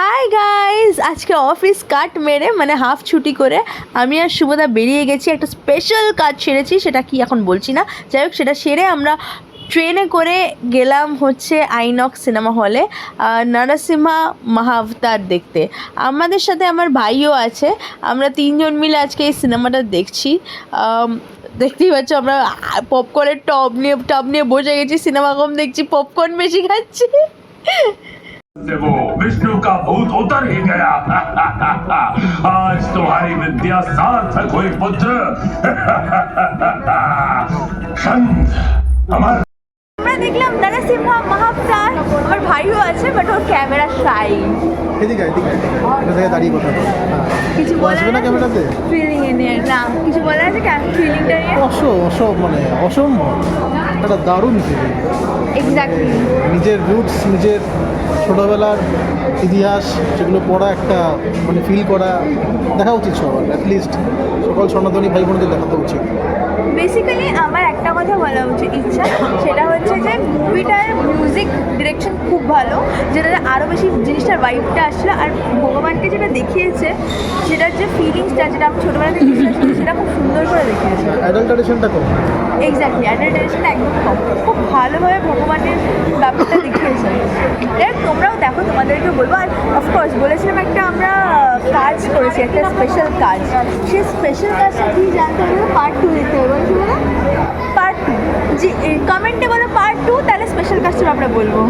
Hi guys, আজকে office কাট মেরে মানে হাফ ছুটি করে আমি আর শুভদা বেরিয়ে গেছি। একটা স্পেশাল কাজ সেরেছি, সেটা কি এখন বলছি না। যাই হোক, সেটা সেরে আমরা ট্রেনে করে গেলাম হচ্ছে আইনক্স সিনেমা হলে নরসিম্হা মহাবতার দেখতে। আমাদের সাথে আমার ভাইও আছে, আমরা তিনজন মিলে আজকে এই সিনেমাটা দেখছি। দেখতেই পাচ্ছ, আমরা পপকর্নের টব নিয়ে বসে গেছি, সিনেমা কম দেখছি, পপকর্ন বেশি খাচ্ছি। से वो विष्णु का भूत उतर ही गया। आज तुम्हारी विद्या सार्थक हुई पुत्र। संत अमर। আমরা দেখলাম নরসিম্হা মহাবতার। আমার ভাইও আছে, বাট ওর ক্যামেরা শাই। এদিকে এটা থেকে দাঁড়িয়ে কথা বল। কিছু বলার না ক্যামেরাতে ফিলিং এ নিয়ে না, কিছু বলার আছে ফিলিংটা নিয়ে। অসম্ভব একটা দারুণ ফিলিং। এক্স্যাক্টলি নিজের রুটস, নিজের ছোটোবেলার ইতিহাস, সেগুলো পড়া একটা মানে ফিল করা দেখা উচিত সবার, অ্যাটলিস্ট সকল সনাতনী ভাই বোনদের দেখাতে উচিত। বেসিক্যালি আমার একটা কথা বলা উচিত ইচ্ছা, সেটা হচ্ছে যে মুভিটার মিউজিক ডিরেকশন খুব ভালো, যেটাতে আরও বেশি জিনিসটার ভাইবটা আসছিলো। আর ভগবানকে যেটা দেখিয়েছে, সেটার যে ফিলিংসটা, যেটা আমি ছোটোবেলাতে দেখেছিলাম, সেটা খুব সুন্দর করে দেখিয়েছে। অ্যাডাল্টারেশনটা কম। এক্স্যাক্টলি, অ্যাডাল্টারেশন একদম কম, খুব ভালোভাবে ভগবানের ব্যাপারটা দেখিয়েছে। দেখ, তোমরাও দেখো, তোমাদেরকে বলবো। আর অফকোর্স বলেছিলাম একটা আমরা কাজ করেছি, একটা স্পেশাল কাজ। সেই স্পেশাল কাজটা কি জানতে হবে, পার্ট 2 দেখতে হবে। বলছি না পার্ট 2, যে কমেন্টে বলো পার্ট 2, তাহলে স্পেশাল কাজটা আমরা বলবো।